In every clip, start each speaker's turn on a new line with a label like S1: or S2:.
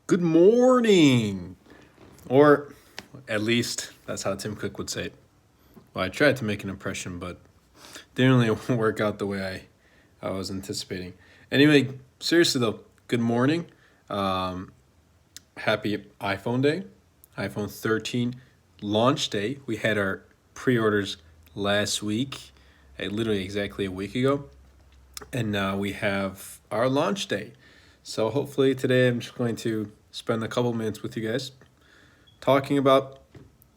S1: Good morning. Or at least that's how Tim Cook would say it. Well, I tried to make an impression, but didn't really work out the way I was anticipating. Anyway, seriously though, good morning. Um, Happy iPhone Day, iPhone 13 launch day. We had our pre orders last week, literally exactly a week ago. And now we have our launch day. So hopefully today I'm just going to spend a couple minutes with you guys talking about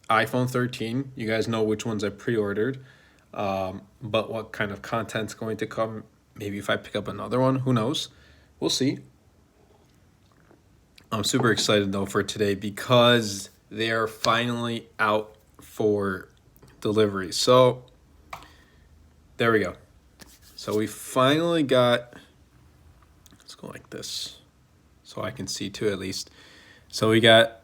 S1: iPhone 13. You guys know which ones I pre-ordered, but what kind of content's going to come. Maybe if I pick up another one, who knows? We'll see. I'm super excited though for today because they are finally out for delivery. So there we go. So we finally got. Let's go like this, so I can see too at least. So we got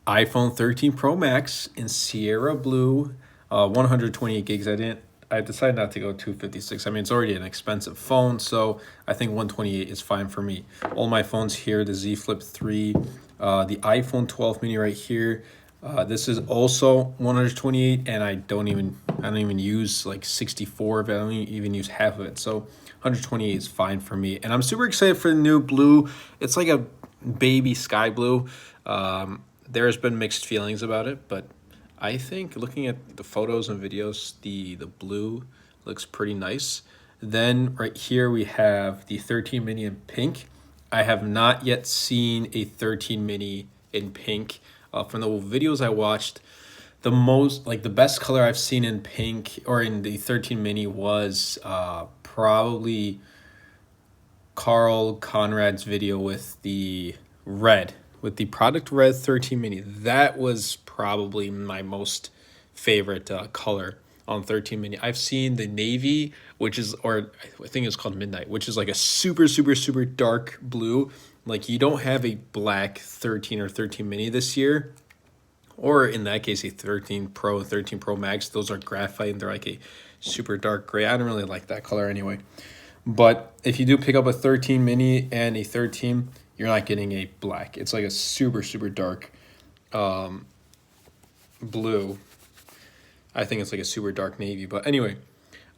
S1: iPhone 13 Pro Max in Sierra Blue, 128 gigs. I decided not to go 256. I mean, it's already an expensive phone, so I think 128 is fine for me. All my phones here, the Z Flip 3, the iPhone 12 mini right here. This is also 128, and I don't even use like 64 of it. I don't even use half of it. So 128 is fine for me. And I'm super excited for the new blue. It's like a baby sky blue. There's been mixed feelings about it, but I think looking at the photos and videos, the blue looks pretty nice. Then right here we have the 13 mini in pink. I have not yet seen a 13 mini in pink. From the videos I watched, the best color I've seen in pink or in the 13 mini was probably Carl Conrad's video with the red, with the product red 13 mini. That was probably my most favorite color on 13 mini. I've seen the navy, which is, or I think it's called midnight, which is like a super, super, super dark blue. Like you don't have a black 13 or 13 mini this year, or in that case, a 13 Pro, 13 Pro Max. Those are graphite and they're like a super dark gray. I don't really like that color anyway. But if you do pick up a 13 mini and a 13, you're not getting a black. It's like a super, super dark blue. I think it's like a super dark navy. But anyway,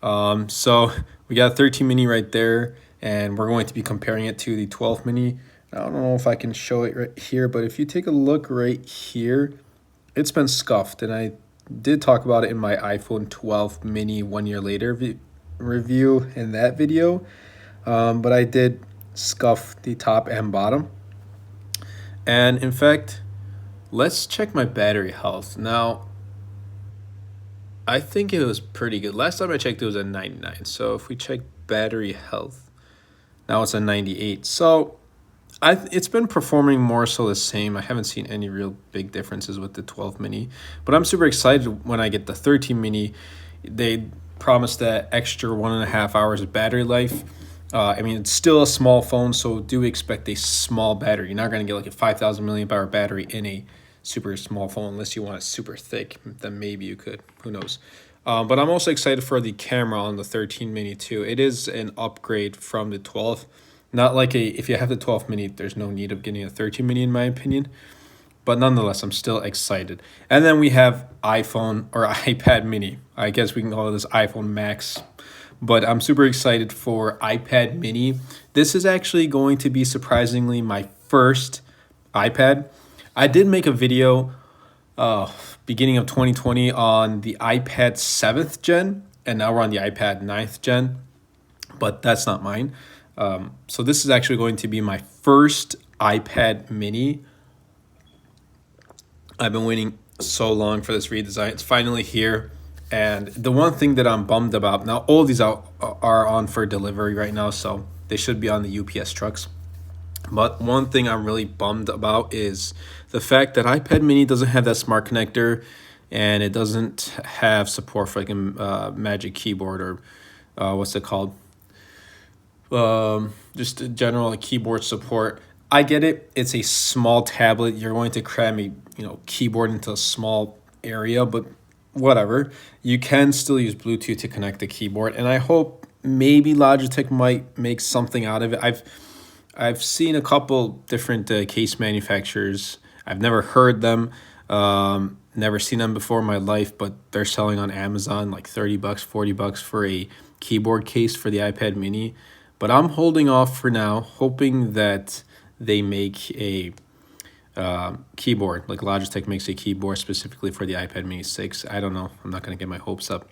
S1: so we got a 13 mini right there, and we're going to be comparing it to the 12 mini. I don't know if I can show it right here, but if you take a look right here, it's been scuffed. And I did talk about it in my iPhone 12 mini 1 year later review in that video. But I did scuff the top and bottom. And in fact, let's check my battery health. Now, I think it was pretty good. Last time I checked, it was at 99. So if we check battery health, now it's at 98. So it's been performing more so the same. I haven't seen any real big differences with the 12 mini, but I'm super excited when I get the 13 mini. They promised that extra 1.5 hours of battery life. I mean, it's still a small phone, so do expect a small battery. You're not going to get like a 5,000 milliamp hour battery in a super small phone unless you want it super thick. Then maybe you could. Who knows? But I'm also excited for the camera on the 13 mini too. It is an upgrade from the 12. Not like if you have the 12 mini, there's no need of getting a 13 mini in my opinion. But nonetheless, I'm still excited. And then we have iPhone or iPad mini. I guess we can call this iPhone Max. But I'm super excited for iPad mini. This is actually going to be surprisingly my first iPad. I did make a video beginning of 2020 on the iPad 7th gen, and now we're on the iPad 9th gen, but that's not mine. So this is actually going to be my first iPad mini. I've been waiting so long for this redesign. It's finally here. And the one thing that I'm bummed about, now all these are on for delivery right now, so they should be on the UPS trucks. But one thing I'm really bummed about is the fact that iPad mini doesn't have that smart connector, and it doesn't have support for like a Magic Keyboard or what's it called? Just a general keyboard support. I get it. It's a small tablet. You're going to cram a keyboard into a small area, but whatever. You can still use Bluetooth to connect the keyboard, and I hope maybe Logitech might make something out of it. I've seen a couple different case manufacturers. I've never heard them, never seen them before in my life, but they're selling on Amazon like 30 bucks, 40 bucks for a keyboard case for the iPad mini. But I'm holding off for now, hoping that they make a keyboard, like Logitech makes a keyboard specifically for the iPad mini 6. I don't know. I'm not going to get my hopes up.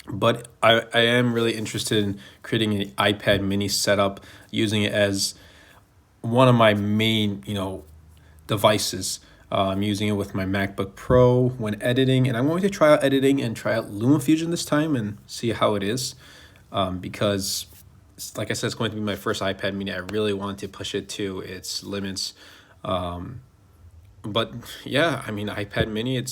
S1: But I am really interested in creating an iPad mini setup, using it as one of my main, devices. I'm using it with my MacBook Pro when editing, and I'm going to try out editing and try out LumaFusion this time and see how it is. Because, like I said, it's going to be my first iPad mini. I really want to push it to its limits. But yeah, I mean, iPad mini,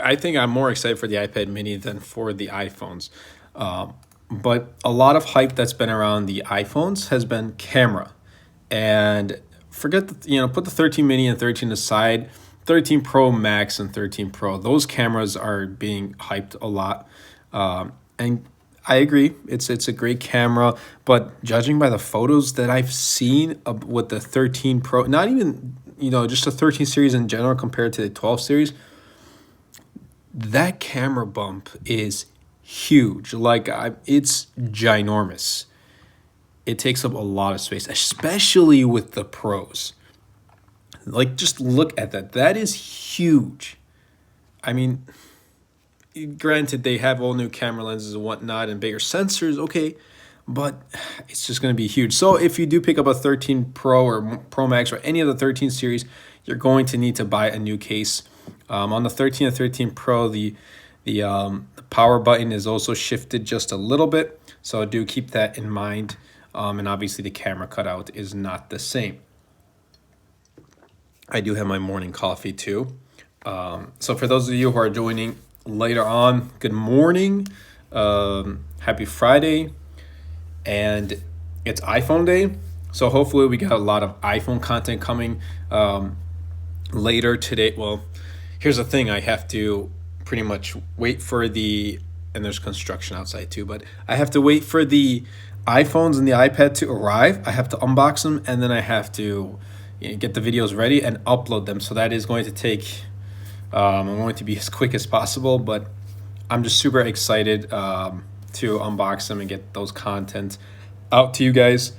S1: I think I'm more excited for the iPad mini than for the iPhones. But a lot of hype that's been around the iPhones has been camera. And forget, put the 13 mini and 13 aside. 13 Pro Max and 13 Pro, those cameras are being hyped a lot. And I agree, it's a great camera, but judging by the photos that I've seen with the 13 Pro, not even, just the 13 series in general compared to the 12 series, that camera bump is huge. Like, it's ginormous. It takes up a lot of space, especially with the Pros. Like, just look at that. That is huge. I mean, granted, they have all new camera lenses and whatnot and bigger sensors, okay, but it's just going to be huge. So if you do pick up a 13 Pro or Pro Max or any of the 13 series, you're going to need to buy a new case. On the 13 and 13 Pro, the power button is also shifted just a little bit, so do keep that in mind. And obviously the camera cutout is not the same. I do have my morning coffee too. So for those of you who are joining later on, good morning, happy Friday, and it's iPhone day. So hopefully we got a lot of iPhone content coming later today. Well, here's the thing, I have to pretty much wait for and there's construction outside too, but I have to wait for the iPhones and the iPad to arrive. I have to unbox them, and then I have to get the videos ready and upload them. So that is going to take, I'm going to be as quick as possible, but I'm just super excited to unbox them and get those content out to you guys.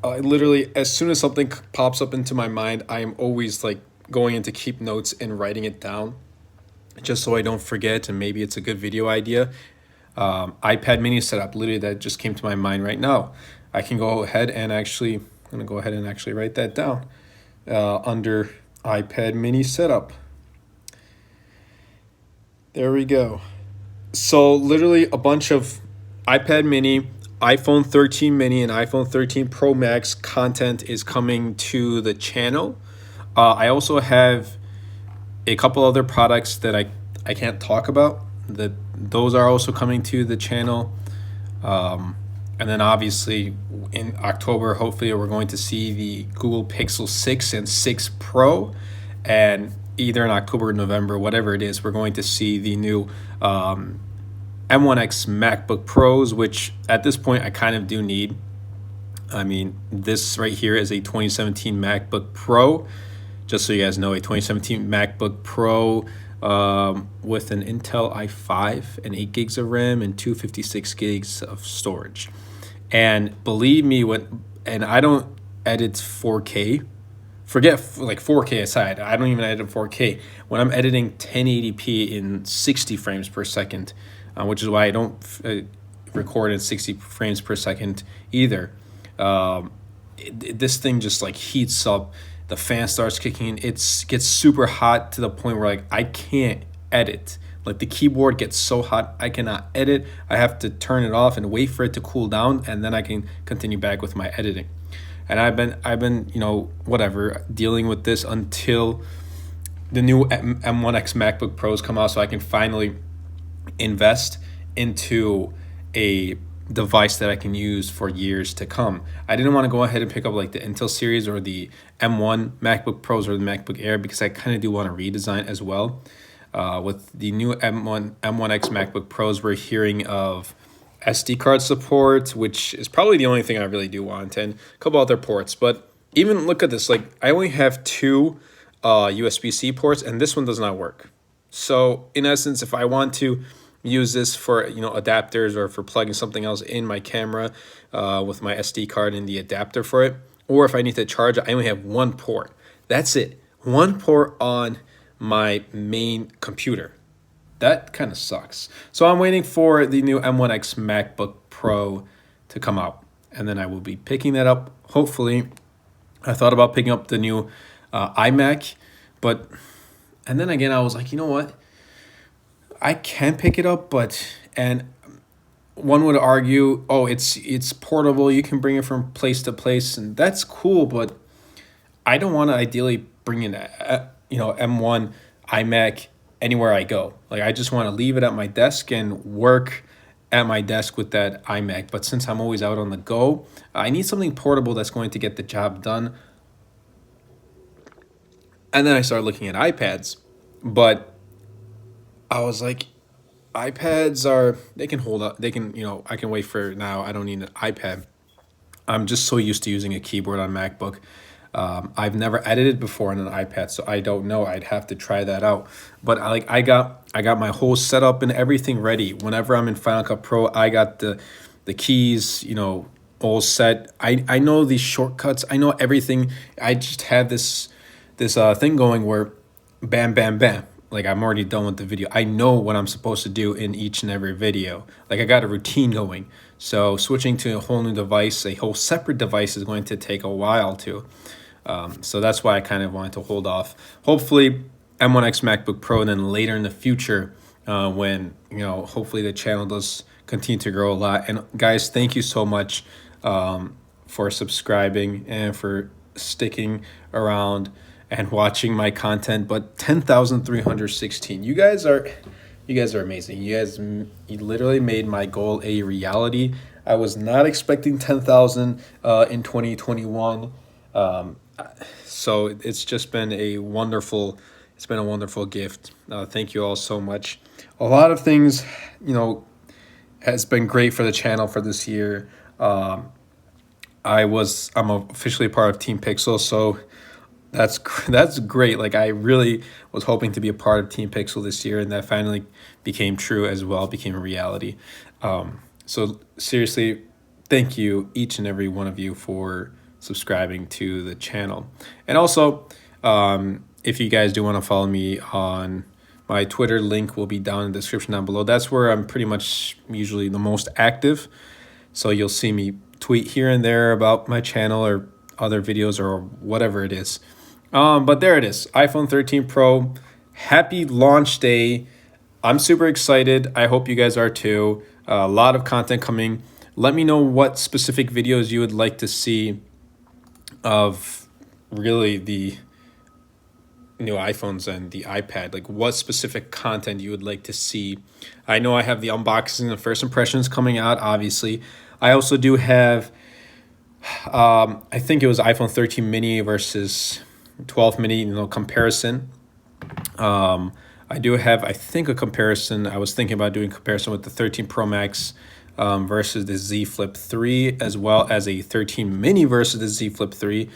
S1: Literally, as soon as something pops up into my mind, I am always like going into keep notes and writing it down just so I don't forget, and maybe it's a good video idea. iPad mini setup, literally that just came to my mind right now. I can go ahead and I'm gonna go ahead and actually write that down under iPad mini setup. There we go. So literally a bunch of iPad mini, iPhone 13 mini, and iPhone 13 Pro Max content is coming to the channel. I also have a couple other products that I can't talk about. Those are also coming to the channel. And then obviously in October, hopefully we're going to see the Google Pixel 6 and 6 Pro. And either in October or November, whatever it is, we're going to see the new M1X MacBook Pros, which at this point I kind of do need. I mean, this right here is a 2017 MacBook Pro. Just so you guys know, a 2017 MacBook Pro with an Intel i5 and 8 gigs of RAM and 256 gigs of storage. And believe me, and I don't edit 4K. Forget like 4K aside, I don't even edit 4K. When I'm editing 1080p in 60 frames per second, which is why I don't record in 60 frames per second either. This thing just like heats up. The fan starts kicking in. It gets super hot to the point where like I can't edit. Like the keyboard gets so hot I cannot edit. I have to turn it off and wait for it to cool down, and then I can continue back with my editing. And I've been whatever, dealing with this until the new M1X MacBook Pros come out, so I can finally invest into a device that I can use for years to come. I didn't want to go ahead and pick up like the Intel series or the M1 MacBook Pros or the MacBook Air, because I kind of do want to redesign as well. With the new M1X MacBook Pros, we're hearing of SD card support, which is probably the only thing I really do want, and a couple other ports. But even look at this, like I only have two USB-C ports, and this one does not work. So in essence, if I want to use this for adapters or for plugging something else in my camera with my SD card and the adapter for it, or if I need to charge it, I only have one port. That's it. One port on my main computer. That kind of sucks. So I'm waiting for the new M1X MacBook Pro to come out, and then I will be picking that up. Hopefully, I thought about picking up the new iMac, and then again, I was like, you know what? I can pick it up, and one would argue, oh, it's portable. You can bring it from place to place, and that's cool. But I don't want to ideally bring in M1 iMac anywhere I go. Like I just want to leave it at my desk and work at my desk with that iMac. But since I'm always out on the go, I need something portable that's going to get the job done. And then I started looking at iPads, but I was like, they can hold up. They can, I can wait for now. I don't need an iPad. I'm just so used to using a keyboard on MacBook. I've never edited before on an iPad, so I don't know. I'd have to try that out. But I got my whole setup and everything ready. Whenever I'm in Final Cut Pro, I got the keys, all set. I know these shortcuts. I know everything. I just have this thing going where bam, bam, bam. Like I'm already done with the video. I know what I'm supposed to do in each and every video. Like I got a routine going. So switching to a whole new device, a whole separate device is going to take a while too. So that's why I kind of wanted to hold off. Hopefully M1X MacBook Pro, and then later in the future when, hopefully the channel does continue to grow a lot. And guys, thank you so much for subscribing and for sticking around and watching my content. But 10,316, you guys are amazing. You literally made my goal a reality. I was not expecting 10,000 in 2021. So it's just been a wonderful gift. Thank you all so much. A lot of things, has been great for the channel for this year. I'm officially part of Team Pixel, so that's great. Like I really was hoping to be a part of Team Pixel this year, and that finally became true as well, became a reality. So seriously, thank you each and every one of you for subscribing to the channel. And also, if you guys do want to follow me on my Twitter, link will be down in the description down below. That's where I'm pretty much usually the most active. So you'll see me tweet here and there about my channel or other videos or whatever it is. But there it is, iPhone 13 Pro. Happy launch day. I'm super excited. I hope you guys are too. A lot of content coming. Let me know what specific videos you would like to see of really the new iPhones and the iPad. Like what specific content you would like to see. I know I have the unboxing and first impressions coming out, obviously. I also do have, I think it was iPhone 13 mini versus 12 mini, comparison. I do have, I think, a comparison. I was thinking about doing comparison with the 13 Pro Max versus the Z Flip 3, as well as a 13 mini versus the Z Flip 3.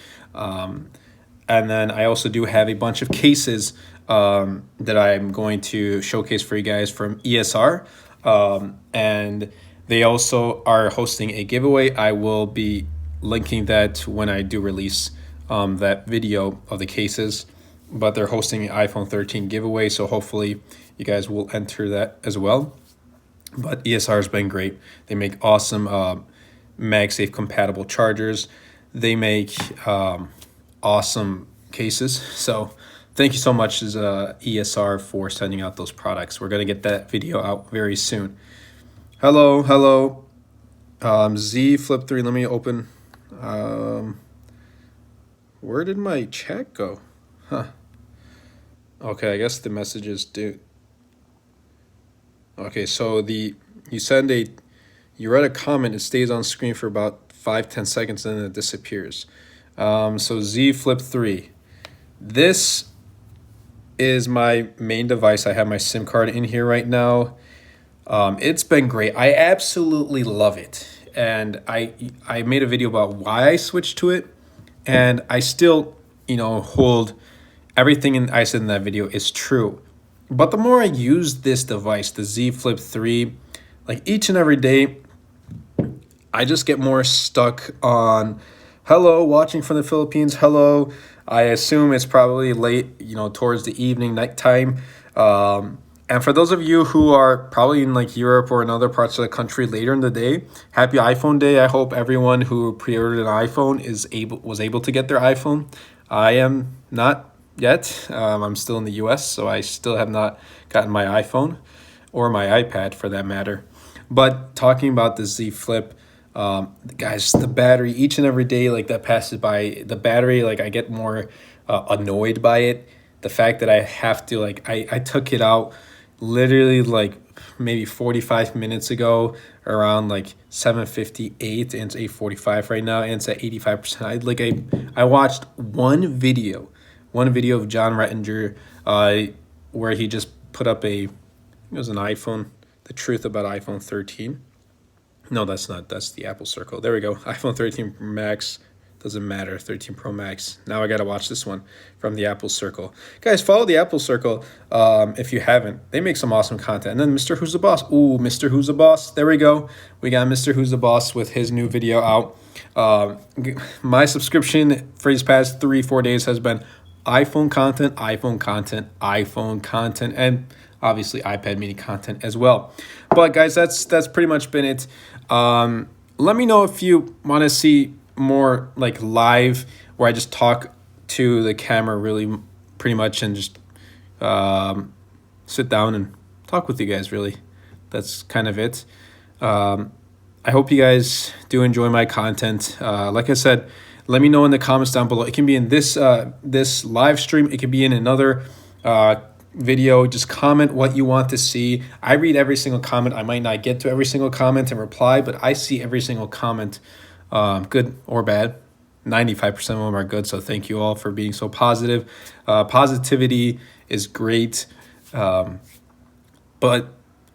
S1: And then I also do have a bunch of cases that I'm going to showcase for you guys from ESR. And they also are hosting a giveaway. I will be linking that when I do release that video of the cases. But they're hosting an iPhone 13 giveaway, so hopefully you guys will enter that as well. But ESR has been great. They make awesome MagSafe compatible chargers. They make awesome cases. So thank you so much ESR for sending out those products. We're going to get that video out very soon. Hello. Z Flip 3. Let me open. Where did my chat go? Huh. Okay, I guess the messages do. Okay, so you read a comment, it stays on screen for about 5-10 seconds and then it disappears. So Z Flip 3. This is my main device. I have my SIM card in here right now. It's been great. I absolutely love it. And I made a video about why I switched to it, and I still, hold everything I said in that video is true. But the more I use this device, the Z Flip 3, like each and every day, I just get more stuck on hello, watching from the Philippines. Hello. I assume it's probably late, towards the evening, nighttime. And for those of you who are probably in like Europe or in other parts of the country later in the day, happy iPhone day. I hope everyone who pre-ordered an iPhone was able to get their iPhone. I am not yet. I'm still in the US, so I still have not gotten my iPhone or my iPad for that matter. But talking about the Z Flip, guys, the battery each and every day like that passes by, the battery, like I get more annoyed by it. The fact that I have to I took it out literally like maybe 45 minutes ago around like 7:58, and it's 8:45 right now, and it's at 85%. I watched one video of John Rettinger, where he just put up it was an iPhone, the truth about iPhone 13. No, that's not. That's the Apple Circle. There we go. iPhone 13 Max. Doesn't matter. 13 Pro Max. Now I got to watch this one from the Apple Circle. Guys, follow the Apple Circle if you haven't. They make some awesome content. And then Mr. Who's the Boss. Ooh, Mr. Who's the Boss. There we go. We got Mr. Who's the Boss with his new video out. My subscription for these past 3-4 days has been iPhone content, iPhone content, iPhone content, and obviously iPad mini content as well. But guys, that's pretty much been it. Let me know if you want to see more like live where I just talk to the camera really pretty much and just sit down and talk with you guys really. That's kind of it. I hope you guys do enjoy my content. Like I said, let me know in the comments down below. It can be in this live stream. It could be in another video. Just comment what you want to see. I read every single comment. I might not get to every single comment and reply, but I see every single comment, good or bad. 95% of them are good, so thank you all for being so positive. Positivity is great, but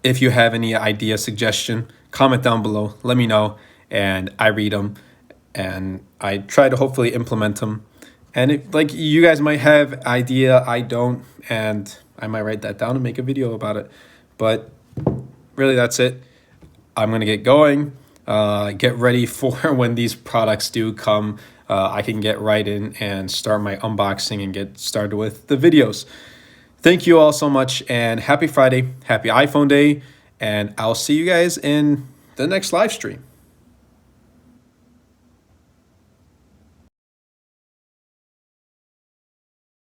S1: if you have any idea, suggestion, comment down below. Let me know, and I read them, and I try to hopefully implement them. And if, like, you guys might have idea, I don't, and I might write that down and make a video about it. But really, that's it. I'm going to get going. Get ready for when these products do come. I can get right in and start my unboxing and get started with the videos. Thank you all so much, and happy Friday. Happy iPhone Day. And I'll see you guys in the next live stream.